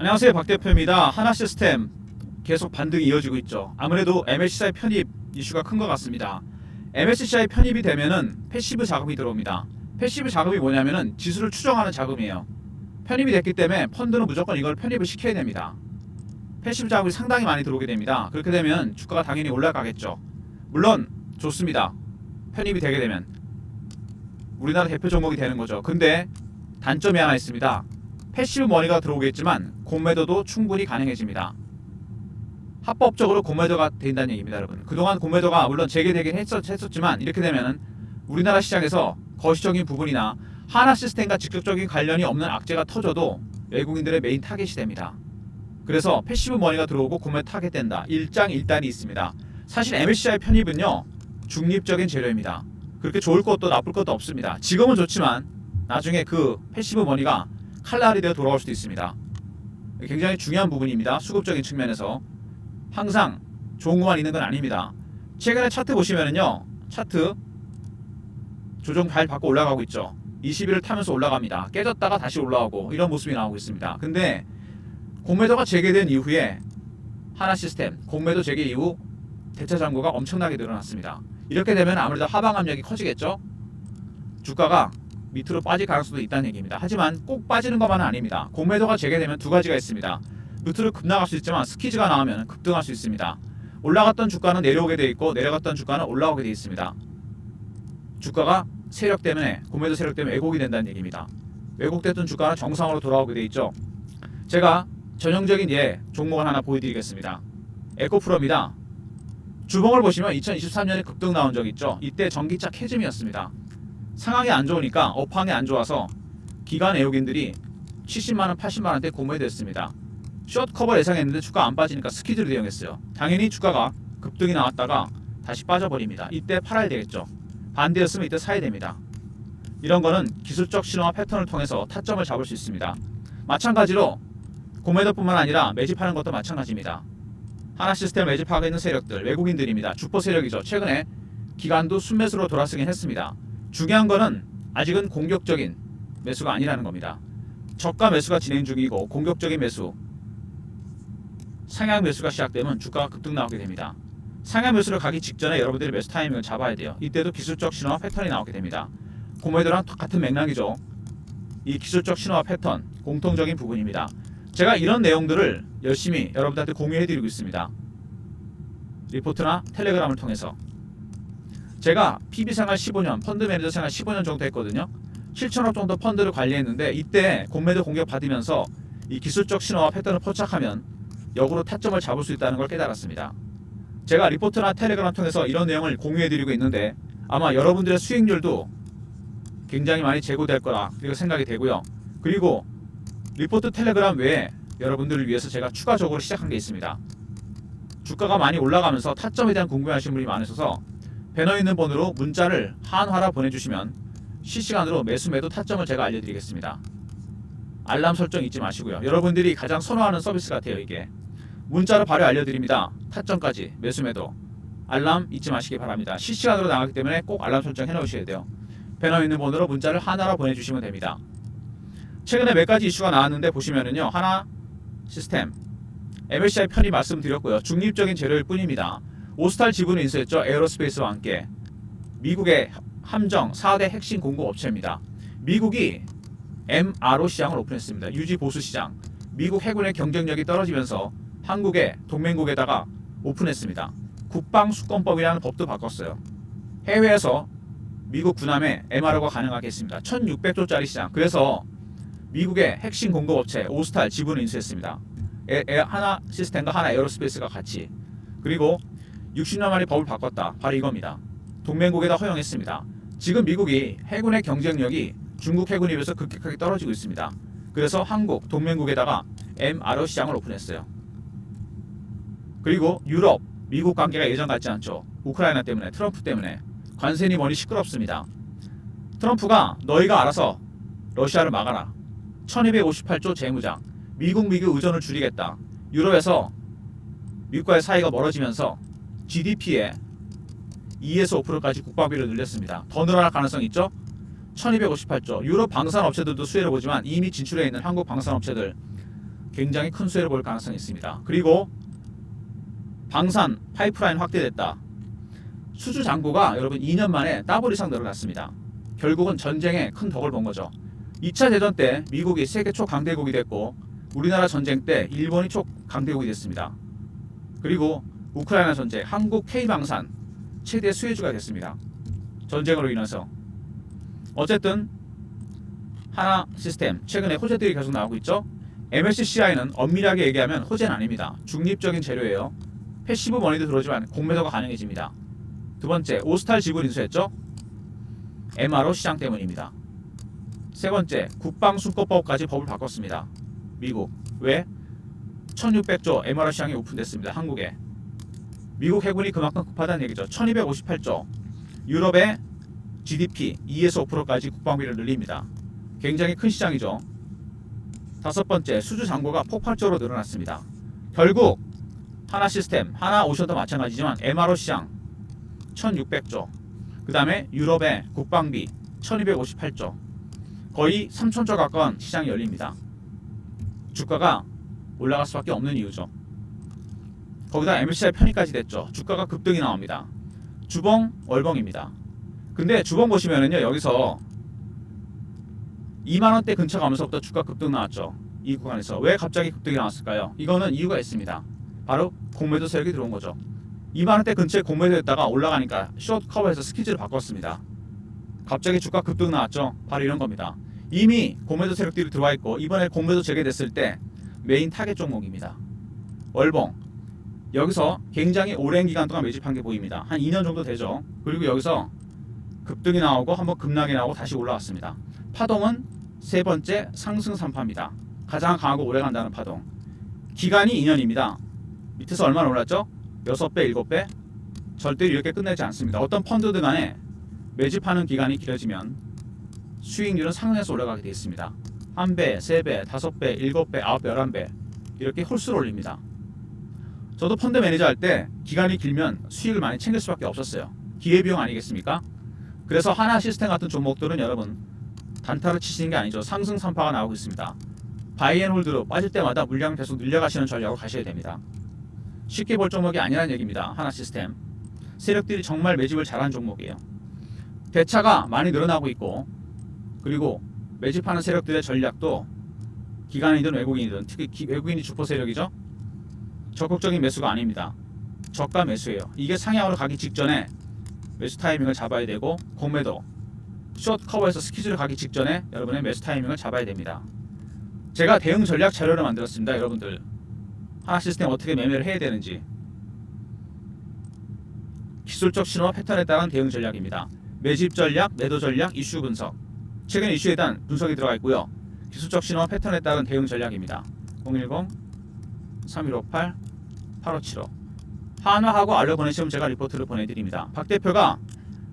안녕하세요, 박 대표입니다. 하나시스템 계속 반등이 이어지고 있죠. 아무래도 MSCI 편입 이슈가 큰 것 같습니다. MSCI 편입이 되면은 패시브 자금이 들어옵니다. 패시브 자금이 뭐냐면은 지수를 추정하는 자금이에요. 편입이 됐기 때문에 펀드는 무조건 이걸 편입을 시켜야 됩니다. 패시브 자금이 상당히 많이 들어오게 됩니다. 그렇게 되면 주가가 당연히 올라가겠죠. 물론 좋습니다. 편입이 되게 되면 우리나라 대표 종목이 되는 거죠. 근데 단점이 하나 있습니다. 패시브 머니가 들어오겠지만 공매도도 충분히 가능해집니다. 합법적으로 공매도가 된다는 얘기입니다, 여러분. 그동안 공매도가 물론 재개되긴 했었지만 이렇게 되면은 우리나라 시장에서 거시적인 부분이나 하나 시스템과 직접적인 관련이 없는 악재가 터져도 외국인들의 메인 타겟이 됩니다. 그래서 패시브 머니가 들어오고 공매도 타겟된다. 일장일단이 있습니다. 사실 MSCI 편입은요, 중립적인 재료입니다. 그렇게 좋을 것도 나쁠 것도 없습니다. 지금은 좋지만 나중에 그 패시브 머니가 칼날이 되어 돌아올 수도 있습니다. 굉장히 중요한 부분입니다. 수급적인 측면에서 항상 좋은 것만 있는 건 아닙니다. 최근에 차트 보시면은요, 차트 조정 잘 받고 올라가고 있죠. 20일을 타면서 올라갑니다. 깨졌다가 다시 올라오고 이런 모습이 나오고 있습니다. 근데 공매도가 재개된 이후에 하나 시스템 공매도 재개 이후 대차 잔고가 엄청나게 늘어났습니다. 이렇게 되면 아무래도 하방 압력이 커지겠죠. 주가가 밑으로 빠질 가능성도 있다는 얘기입니다. 하지만 꼭 빠지는 것만은 아닙니다. 공매도가 재개되면 두 가지가 있습니다. 밑으로 급락할 수 있지만 스키즈가 나오면 급등할 수 있습니다. 올라갔던 주가는 내려오게 돼 있고 내려갔던 주가는 올라오게 돼 있습니다. 주가가 세력 때문에 공매도 세력 때문에 왜곡이 된다는 얘기입니다. 왜곡됐던 주가는 정상으로 돌아오게 돼 있죠. 제가 전형적인 종목을 하나 보여드리겠습니다. 에코프로입니다. 주봉을 보시면 2023년에 급등 나온 적 있죠. 이때 전기차 캐즘이었습니다. 상황이 안 좋으니까 업황이 안 좋아서 기관 애호గిం들이 70만원 80만원대 공매도했습니다. 숏 커버 예상했는데 주가 안 빠지니까 스퀴즈를 대응했어요. 당연히 주가가 급등이 나왔다가 다시 빠져버립니다. 이때 팔아야 되겠죠. 반대였으면 이때 사야 됩니다. 이런 거는 기술적 신호와 패턴을 통해서 타점을 잡을 수 있습니다. 마찬가지로 공매도뿐만 아니라 매집하는 것도 마찬가지입니다. 하나 시스템 매집하고 있는 세력들 외국인들입니다. 주포 세력이죠. 최근에 기관도 순매수로 돌아서긴 했습니다. 중요한 거는 아직은 공격적인 매수가 아니라는 겁니다. 저가 매수가 진행 중이고 공격적인 매수, 상향 매수가 시작되면 주가가 급등 나오게 됩니다. 상향 매수를 가기 직전에 여러분들이 매수 타이밍을 잡아야 돼요. 이때도 기술적 신호와 패턴이 나오게 됩니다. 공매도랑 같은 맥락이죠. 이 기술적 신호와 패턴 공통적인 부분입니다. 제가 이런 내용들을 열심히 여러분들한테 공유해드리고 있습니다. 리포트나 텔레그램을 통해서. 제가 PB생활 15년, 펀드 매니저 생활 15년 정도 했거든요. 7천억 정도 펀드를 관리했는데 이때 공매도 공격 받으면서 이 기술적 신호와 패턴을 포착하면 역으로 타점을 잡을 수 있다는 걸 깨달았습니다. 제가 리포트나 텔레그램 통해서 이런 내용을 공유해드리고 있는데 아마 여러분들의 수익률도 굉장히 많이 제고될 거라 그렇게 생각이 되고요. 그리고 리포트 텔레그램 외에 여러분들을 위해서 제가 추가적으로 시작한 게 있습니다. 주가가 많이 올라가면서 타점에 대한 궁금해하시는 분이 많으셔서 배너 있는 번호로 문자를 한화라 보내주시면 실시간으로 매수 매도 타점을 제가 알려드리겠습니다. 알람 설정 잊지 마시고요. 여러분들이 가장 선호하는 서비스 같아요. 이게 문자로 바로 알려드립니다. 타점까지 매수 매도 알람 잊지 마시기 바랍니다. 실시간으로 나가기 때문에 꼭 알람 설정 해놓으셔야 돼요. 배너 있는 번호로 문자를 하나라 보내주시면 됩니다. 최근에 몇 가지 이슈가 나왔는데 보시면은요, 하나 시스템 MSCI 편입 말씀드렸고요. 중립적인 재료일 뿐입니다. 오스탈 지분을 인수했죠. 에어로스페이스와 함께. 미국의 함정 4대 핵심 공급 업체입니다. 미국이 MRO 시장을 오픈했습니다. 유지 보수 시장. 미국 해군의 경쟁력이 떨어지면서 한국의 동맹국에다가 오픈했습니다. 국방수권법이라는 법도 바꿨어요. 해외에서 미국 군함에 MRO가 가능하게 했습니다. 1600조짜리 시장. 그래서 미국의 핵심 공급 업체 오스탈 지분을 인수했습니다. 하나 시스템과 하나 에어로스페이스가 같이. 그리고 60년 만에 법을 바꿨다. 바로 이겁니다. 동맹국에다 허용했습니다. 지금 미국이 해군의 경쟁력이 중국 해군에 비해서 급격하게 떨어지고 있습니다. 그래서 한국 동맹국에다가 MRO 시장을 오픈했어요. 그리고 유럽, 미국 관계가 예전 같지 않죠. 우크라이나 때문에, 트럼프 때문에 관세니 뭐니 시끄럽습니다. 트럼프가 너희가 알아서 러시아를 막아라. 1258조 재무장, 미국 의존을 줄이겠다. 유럽에서 미국과의 사이가 멀어지면서 GDP에 2에서 5%까지 국방비를 늘렸습니다. 더 늘어날 가능성이 있죠? 1258조. 유럽 방산업체들도 수혜를 보지만 이미 진출해 있는 한국 방산업체들 굉장히 큰 수혜를 볼 가능성이 있습니다. 그리고 방산 파이프라인 확대됐다. 수주 잔고가 여러분 2년 만에 더블 이상 늘어났습니다. 결국은 전쟁에 큰 덕을 본 거죠. 2차 대전 때 미국이 세계 초강대국이 됐고 우리나라 전쟁 때 일본이 초강대국이 됐습니다. 그리고 우크라이나 전쟁 한국 K방산 최대 수혜주가 됐습니다. 전쟁으로 인해서. 어쨌든 하나 시스템 최근에 호재들이 계속 나오고 있죠. MSCI는 엄밀하게 얘기하면 호재는 아닙니다. 중립적인 재료예요. 패시브 머니도 들어오지만 공매도가 가능해집니다. 두 번째, 오스탈 지분 인수했죠. MRO 시장 때문입니다. 세 번째, 국방수급법까지 법을 바꿨습니다. 미국. 왜? 1600조 MRO 시장이 오픈됐습니다. 한국에. 미국 해군이 그만큼 급하다는 얘기죠. 1258조. 유럽의 GDP 2에서 5%까지 국방비를 늘립니다. 굉장히 큰 시장이죠. 다섯 번째, 수주 잔고가 폭발적으로 늘어났습니다. 결국 하나 시스템, 하나 오션도 마찬가지지만 MRO 시장 1600조, 그 다음에 유럽의 국방비 1258조, 거의 3000조 가까운 시장이 열립니다. 주가가 올라갈 수밖에 없는 이유죠. 거기다 MSCI 편입까지 됐죠. 주가가 급등이 나옵니다. 주봉, 월봉입니다. 근데 주봉 보시면은요, 여기서 2만원대 근처 가면서부터 주가 급등 나왔죠. 이 구간에서. 왜 갑자기 급등이 나왔을까요? 이거는 이유가 있습니다. 바로 공매도 세력이 들어온 거죠. 2만원대 근처에 공매도했다가 올라가니까 숏 커버해서 스키즈를 바꿨습니다. 갑자기 주가 급등 나왔죠. 바로 이런 겁니다. 이미 공매도 세력들이 들어와 있고 이번에 공매도 재개됐을 때 메인 타겟 종목입니다. 월봉. 여기서 굉장히 오랜 기간 동안 매집한 게 보입니다. 한 2년 정도 되죠. 그리고 여기서 급등이 나오고 한번 급락이 나오고 다시 올라왔습니다. 파동은 세 번째 상승 3파입니다. 가장 강하고 오래 간다는 파동. 기간이 2년입니다. 밑에서 얼마나 올랐죠? 6배, 7배? 절대로 이렇게 끝내지 않습니다. 어떤 펀드들 간에 매집하는 기간이 길어지면 수익률은 상승해서 올라가게 되어 있습니다. 1배, 3배, 5배, 7배, 9배, 11배 이렇게 홀수로 올립니다. 저도 펀드 매니저 할 때 기간이 길면 수익을 많이 챙길 수밖에 없었어요. 기회비용 아니겠습니까? 그래서 하나 시스템 같은 종목들은 여러분 단타를 치시는 게 아니죠. 상승 3파가 나오고 있습니다. 바이앤홀드로 빠질 때마다 물량을 계속 늘려가시는 전략으로 가셔야 됩니다. 쉽게 볼 종목이 아니라는 얘기입니다. 하나 시스템. 세력들이 정말 매집을 잘하는 종목이에요. 대차가 많이 늘어나고 있고 그리고 매집하는 세력들의 전략도 기관이든 외국인이든 특히 외국인이 주포 세력이죠. 적극적인 매수가 아닙니다. 저가 매수예요. 이게 상향으로 가기 직전에 매수 타이밍을 잡아야 되고 공매도 숏 커버에서 스키즈를 가기 직전에 여러분의 매수 타이밍을 잡아야 됩니다. 제가 대응 전략 자료를 만들었습니다. 여러분들 하나 시스템 어떻게 매매를 해야 되는지 기술적 신호와 패턴에 따른 대응 전략입니다. 매집 전략, 매도 전략, 이슈 분석. 최근 이슈에 대한 분석이 들어가 있고요. 기술적 신호와 패턴에 따른 대응 전략입니다. 010-3158-8575 한화하고 알려 보내시면 제가 리포트를 보내드립니다. 박 대표가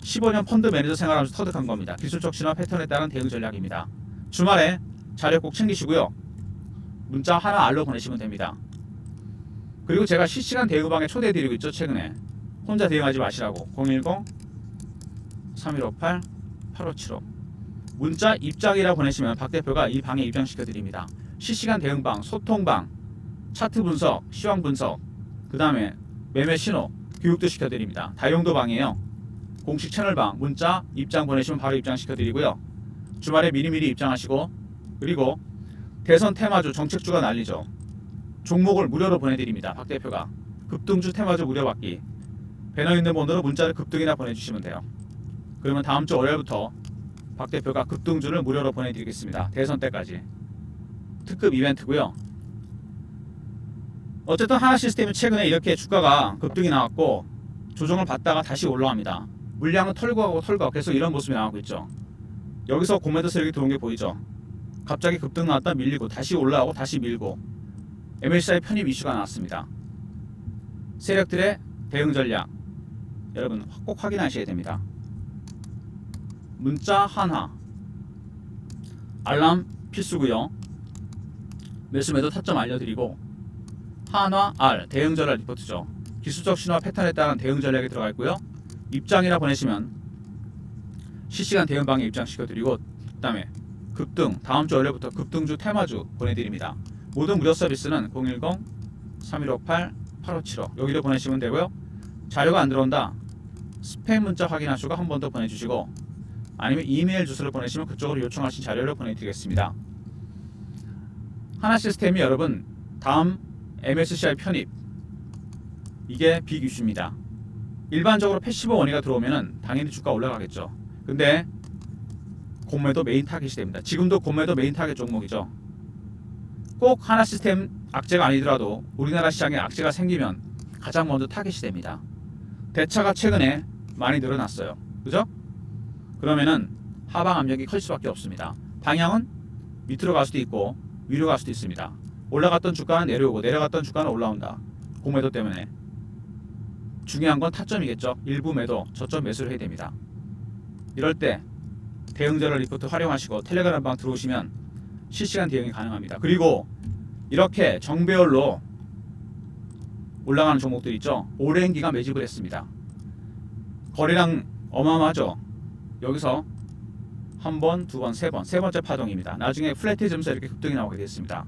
15년 펀드 매니저 생활하면서 터득한 겁니다. 기술적 신호와 패턴에 따른 대응 전략입니다. 주말에 자료 꼭 챙기시고요. 문자 하나 알려 보내시면 됩니다. 그리고 제가 실시간 대응방에 초대해드리고 있죠. 최근에 혼자 대응하지 마시라고 010-3158-8575 문자 입장이라 보내시면 박 대표가 이 방에 입장시켜드립니다. 실시간 대응방, 소통방, 차트 분석, 시황 분석, 그 다음에 매매 신호, 교육도 시켜드립니다. 다용도 방이에요. 공식 채널방, 문자 입장 보내시면 바로 입장시켜드리고요. 주말에 미리미리 입장하시고 그리고 대선 테마주, 정책주가 난리죠. 종목을 무료로 보내드립니다. 박 대표가 급등주 테마주 무료 받기 배너 있는 번호로 문자를 급등이나 보내주시면 돼요. 그러면 다음 주 월요일부터 박 대표가 급등주를 무료로 보내드리겠습니다. 대선 때까지 특급 이벤트고요. 어쨌든 하나 시스템이 최근에 이렇게 주가가 급등이 나왔고 조정을 받다가 다시 올라갑니다. 물량은 털고 가고 털고 가고 계속 이런 모습이 나오고 있죠. 여기서 공매도 세력이 들어온 게 보이죠. 갑자기 급등 나왔다 밀리고 다시 올라오고 다시 밀고 MSCI 편입 이슈가 나왔습니다. 세력들의 대응 전략 여러분 꼭 확인하셔야 됩니다. 문자 한화 알람 필수고요. 매수매도 타점 알려드리고 한화 R 대응 전략 리포트죠. 기술적 신호와 패턴에 따른 대응 전략이 들어가 있고요. 입장이라 보내시면 실시간 대응방에 입장시켜드리고 그 다음에 급등 다음 주 월요일부터 급등주 테마주 보내드립니다. 모든 무료 서비스는 010-3158-8575 여기로 보내시면 되고요. 자료가 안 들어온다. 스팸 문자 확인하시고 한 번 더 보내주시고, 아니면 이메일 주소를 보내시면 그쪽으로 요청하신 자료를 보내드리겠습니다. 하나시스템이 여러분 다음 MSCI 편입, 이게 빅 이슈입니다. 일반적으로 패시브 원리가 들어오면은 당연히 주가 올라가겠죠. 근데 공매도 메인 타겟이 됩니다. 지금도 공매도 메인 타겟 종목이죠. 꼭 하나시스템 악재가 아니더라도 우리나라 시장에 악재가 생기면 가장 먼저 타겟이 됩니다. 대차가 최근에 많이 늘어났어요. 그죠? 그러면은 하방 압력이 클 수밖에 없습니다. 방향은 밑으로 갈 수도 있고 위로 갈 수도 있습니다. 올라갔던 주가는 내려오고 내려갔던 주가는 올라온다. 공매도 때문에. 중요한 건 타점이겠죠. 일부 매도, 저점 매수를 해야 됩니다. 이럴 때 대응전략 리포트 활용하시고 텔레그램 방 들어오시면 실시간 대응이 가능합니다. 그리고 이렇게 정배열로 올라가는 종목들 있죠. 오랜 기간 매집을 했습니다. 거래량 어마어마하죠. 여기서 한 번, 두 번, 세 번째 파동입니다. 나중에 플랫해지면서 이렇게 급등이 나오게 됐습니다.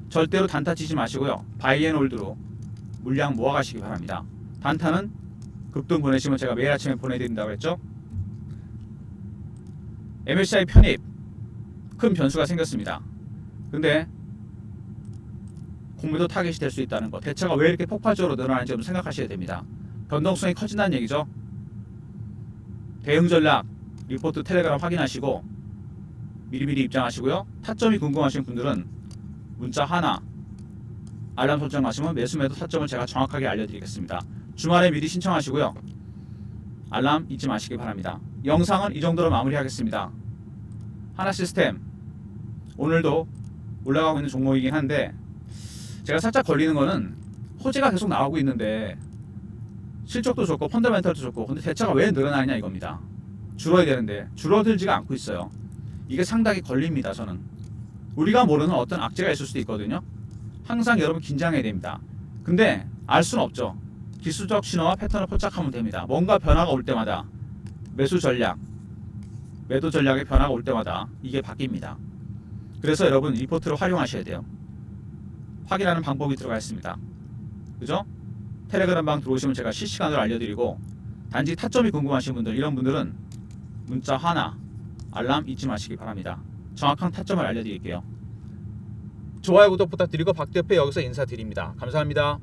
절대로 단타 치지 마시고요. 바이앤홀드로 물량 모아가시기 바랍니다. 단타는 급등 보내시면 제가 매일 아침에 보내드린다고 했죠. MSCI 편입 큰 변수가 생겼습니다. 근데 공매도 타겟이 될 수 있다는 거, 대차가 왜 이렇게 폭발적으로 늘어나는지 좀 생각하셔야 됩니다. 변동성이 커진다는 얘기죠. 대응 전략 리포트 텔레그램 확인하시고 미리미리 입장하시고요. 타점이 궁금하신 분들은 문자 하나 알람 설정하시면 매수 매도 타점을 제가 정확하게 알려드리겠습니다. 주말에 미리 신청하시고요. 알람 잊지 마시기 바랍니다. 영상은 이 정도로 마무리하겠습니다. 하나시스템 오늘도 올라가고 있는 종목이긴 한데 제가 살짝 걸리는 거는 호재가 계속 나오고 있는데 실적도 좋고 펀더멘털도 좋고, 근데 대차가 왜 늘어나느냐 이겁니다. 줄어야 되는데 줄어들지가 않고 있어요. 이게 상당히 걸립니다. 저는 우리가 모르는 어떤 악재가 있을 수도 있거든요. 항상 여러분 긴장해야 됩니다. 근데 알 수는 없죠. 기술적 신호와 패턴을 포착하면 됩니다. 뭔가 변화가 올 때마다 매수 전략, 매도 전략의 변화가 올 때마다 이게 바뀝니다. 그래서 여러분 리포트를 활용하셔야 돼요. 확인하는 방법이 들어가 있습니다. 그죠? 텔레그램 방 들어오시면 제가 실시간으로 알려드리고, 단지 타점이 궁금하신 분들, 이런 분들은 문자 하나 알람 잊지 마시기 바랍니다. 정확한 타점을 알려드릴게요. 좋아요 구독 부탁드리고 박대표 여기서 인사드립니다. 감사합니다.